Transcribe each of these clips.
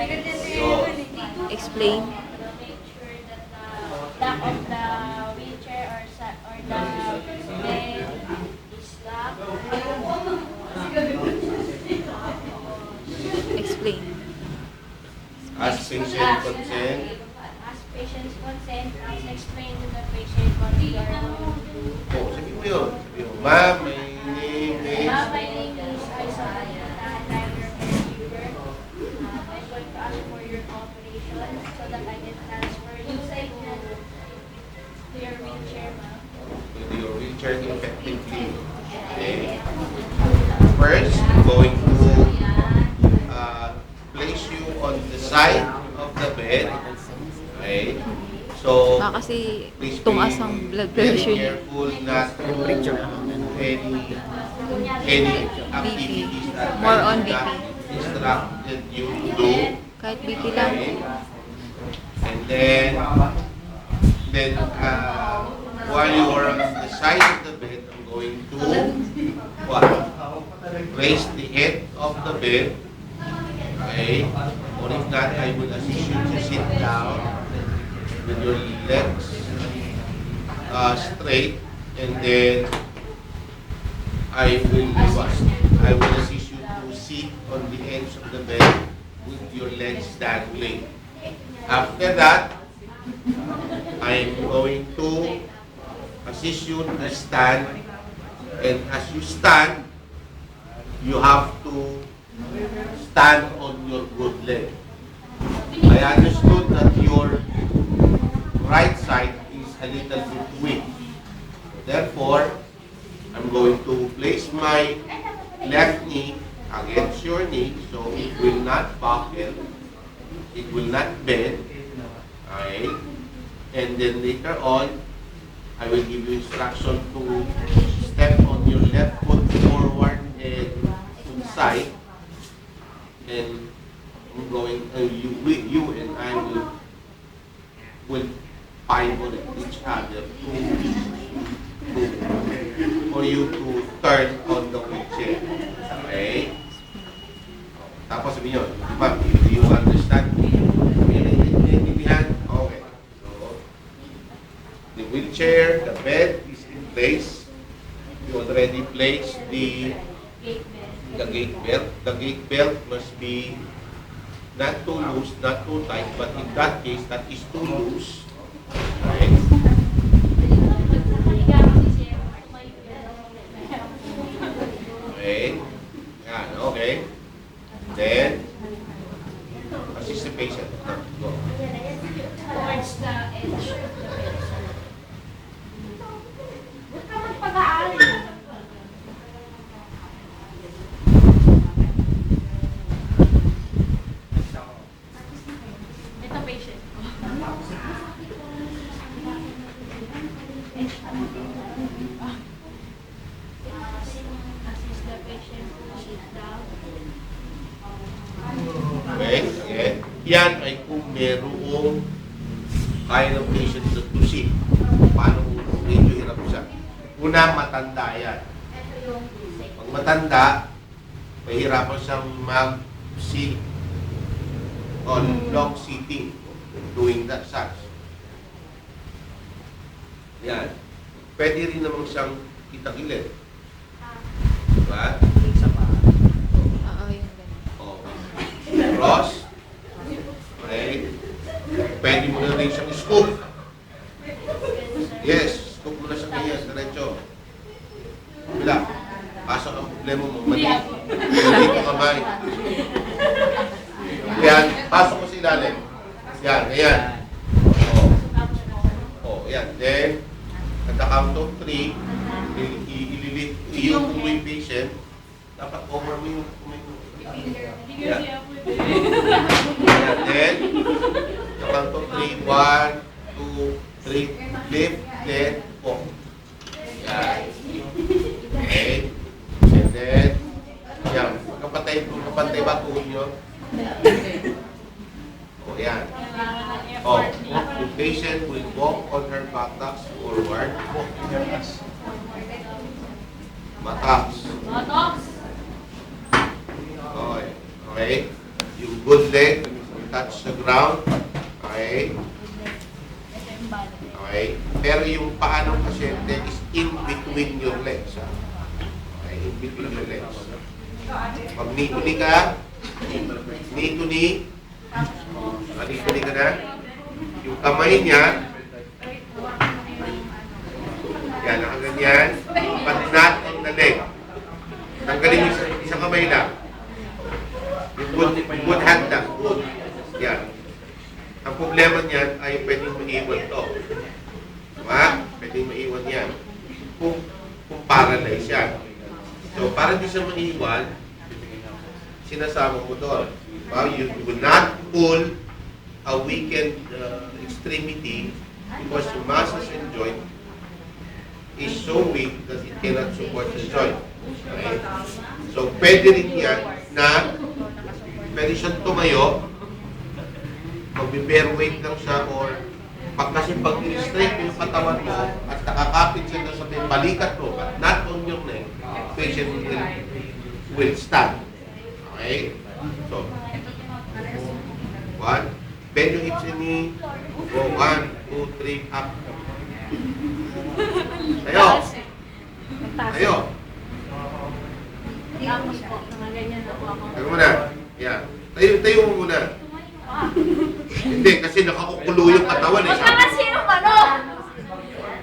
So, Explain. Make sure that the lock of the wheelchair or the bed is locked. Explain. as patient consent, As patient's consent, please explain to the patient what you are going to do. sabi mo yun. Sabi mo, ma'am, my name is... My name is Aisa Ayala and I'm your caregiver. I'm going to ask for your cooperation so that I can transfer you to your wheelchair, ma'am. With your wheelchair effectively. Okay. First, I'm going to place you on the side of the bed. Okay. So, Baka kasi please tumaas be ang blood very pressure niya. careful not to do any activities that More on might not BP. instructed you to do. Kahit BP lang. Okay. And then while you are on the side of the bed, I'm going to what? Raise the head of the bed. Okay. Or if not, I will assist you to sit down with your legs straight, and then I will assist you to sit on the edge of the bed with your legs dangling. After that, I'm going to assist you to stand, and as you stand, you have to stand on your good leg. I understood that your right side is a little bit weak. Therefore, I'm going to place my left knee against your knee so it will not buckle, it will not bend. Okay? And then later on, I will give you instruction to step on your left foot forward and to the side. And I'm going, you and I will pivot each other for you to turn on the wheelchair. Okay? Tapos sabihin nyo, ma'am, do you understand? Okay. So, the wheelchair, the bed is in place. You already placed the gate belt. The gate belt must be not too loose, not too tight, but in that case, that is too loose. Right? Okay. Yan, okay. Then, assist the patient. Go. Towards the edge of the bed. Huwag ka magpag-aari. Ito patient. Assist the patient to sit down. Okay, again. Yan ay kung merong kaya ng patient na to sit. Paano kung medyo hirap siya? Una, matanda yan. Ito yung basic. Pag matanda, mahirapan siyang mag-sit on long sitting, doing that such. Yan. Pwede rin naman siyang kitagilid. Diba? Oo, yung ganun. Okay. Cross. Okay. Pwede mo na rin siyang scoop. Yes, scoop mo na siya ganyan, diretso. Wala. Pasok ang problema mo. Mali. Mali ko kamay. Yan. Pasok mo sa ilalim. Yan. Ayan. Oh, yan. Then, at the count of 3, iyong mo yung patient, dapat over mo yung kumay mo. Yan. Yan. Then, the count of 3, 1, 2, 3, lift, then, walk. Yan. Okay. And then, yan. Magkapantay ba tuhod nyo? O, yan. Oh, the patient will walk on her buttocks forward. Walk in her ass. Buttocks. Botox. Okay. Okay. Yung good leg, touch the ground. Okay? Ito yung balo. Okay? Pero yung paa ng pasyente is in between your legs. Ha? Okay? In between your legs. Pag knee-to-knee ka, knee-to-knee, knee-to-knee ka na, yung kamay niya, yan, nakaganyan, but not on the leg. Tanggalin yung isang kamay lang. Yung good hand lang. Good. Yan. Ang problema niyan ay pwedeng maiwan to. Diba? Pwedeng maiwan yan. Kung paralyze yan. So, para di siya maiwan, sinasama mo doon. Diba? You will not pull a weakened extremity because your muscles and joint is so weak that it cannot support the joint. Okay? So, pwede rin yan na pwede siyang tumayo, mag-bear weight lang siya or kasi pag i-straight yung katawan mo at nakakapit siya sa may balikat mo but not on your neck, patient will stand. Okay? So, one, bend your hips and knee. Go, 1, 2, 3, up. Tayo. Tayo. Tapos po, nakaganyan na po ako. Tayo muna. Yan. Tayo mo muna. Hindi, kasi nakakukulo yung katawan eh. Huwag ka kasi yung ano!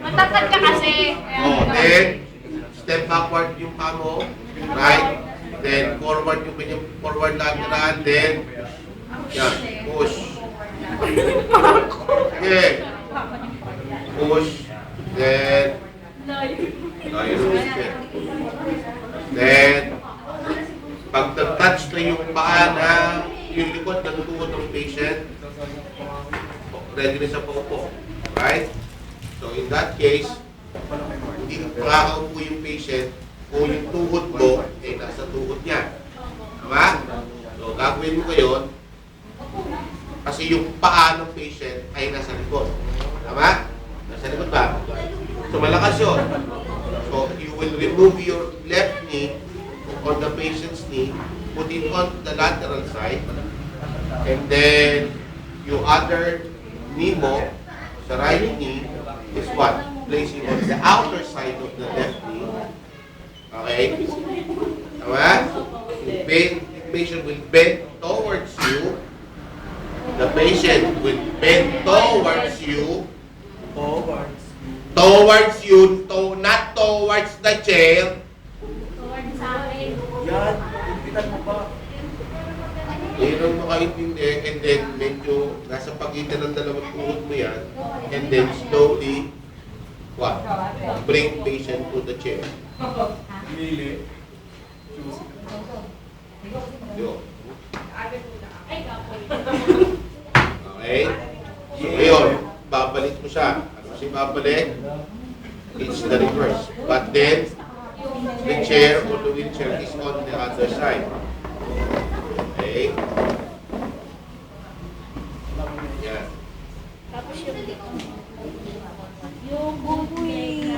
Matatag ka kasi. Oh, then, step backward yung kamo. Right. Then, forward yung kanyang forward lateral. Then, yan. Push. Okay. Push. Then, then, pag nag-touch na yung paa na yung likod ng tuhod ng patient, ready na siya paupo. Right? So, in that case, hindi makakaupo yung patient kung yung tuhod mo ay nasa tuhod niya. Tama? So, gagawin mo ngayon kasi yung paa ng patient ay nasa likod. Tama? Nasa likod ba? So, malakas yun. So, you will remove your left knee on the patient's knee, put it on the lateral side, and then yung other knee mo, sa right knee, is what? Place it on the outer side of the left knee. Okay? Tama? The patient will bend towards you. The patient will bend towards you. Towards you, not towards the chair. Toward sa akin. Yan, ipitan mo ba? Yun ang makaintindi, and then medyo nasa pagitan ng dalawang tuhod mo yan, and then slowly, what? Bring patient to the chair. Lili. Yun. Ay, kapoy. Okay? So ngayon, babalik mo siya. Ano siya babalik? It's the reverse. But then, the chair or the wheelchair is on the other side. Okay? Yan. Tapos yung yung bubuy.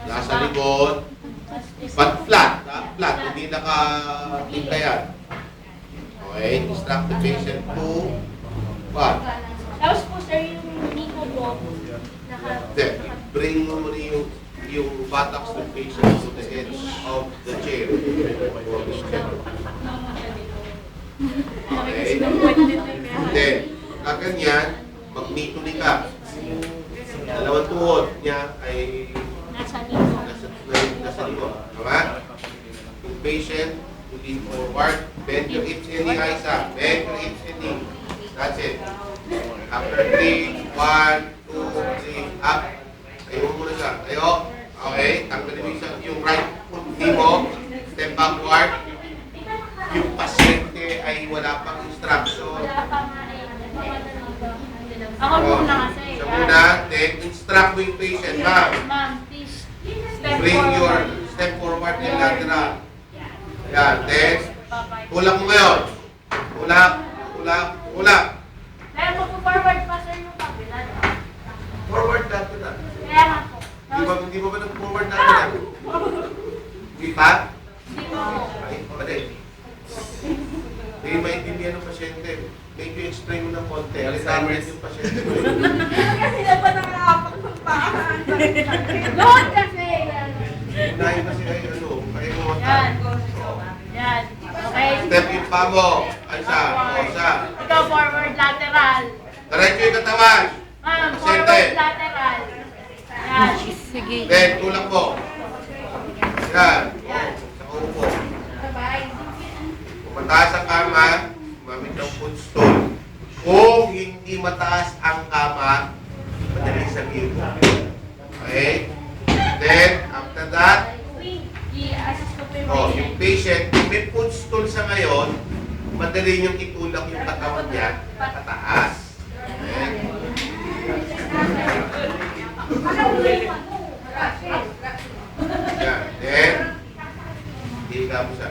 Nasa likod. But flat. Flat. Hindi naka-tintayan. Okay? Instruct the patient to what? Tapos po sir, yung Nico po, Then, bring mo muna yung buttocks ng patient to the edge of the chair. Or the chair. Okay? Then, kaganyan, mag-knee-to-knee ka. Dalawang tuhod niya ay nasa Nico. nasa likod. Tama? Yung patient, to lean forward, bend your hips and knee, Isa. Bend your hips and knee. That's it. After 3, 1, 2, 3, up. Tayo mo muna siya. Tayo. Okay. Tanggalin mo yung right foot knee mo. Step backward. Yung pasyente ay wala pang instruction. Wala pa nga eh. Ako muna kasi. Siya muna. Then, instruct mo yung patient. Ma'am, Ma'am, please. Step bring forward. your step forward and lateral. Yan. Then, tulak mo ngayon. Tulak. Tulak. Tulak. Kaya magpo-forward pa sir yung kabila. Forward lateral. Kaya nga po. Hindi ba nag-forward lateral? Hindi pa? Hindi po. Ay, pwede. Hindi maintindihan ng pasyente. Medyo explain mo ng konti. Alexander yung pasyente mo. Kasi na ba nakakapak ng paa? Load kasi! Unahin kasi kayo, ano, kayo mo Yan. Yan. Okay. Step yung pa mo. Ay, isa. O, isa. Ikaw forward lateral. Diretso yung katawan. Ma'am, Pasyente. forward lateral. Yan. Sige. Then, tulak mo. Yan. Sa upo. Kung mataas ang kama, gumamit ng footstool. Kung hindi mataas ang kama, madali sa gilid. Okay? Then, after that, I-assist ko po yung oh, yung patient, kung may footstool sa ngayon, madali niyong itulak yung katawan niya pataas. Okay? Yan. Then, higa mo siya.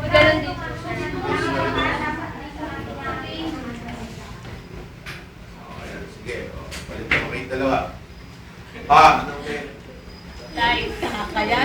Ganun dito. Oh, ayan. Sige. Oh, palit mo kayong dalawa. Ah, anong may? Live. Kaya.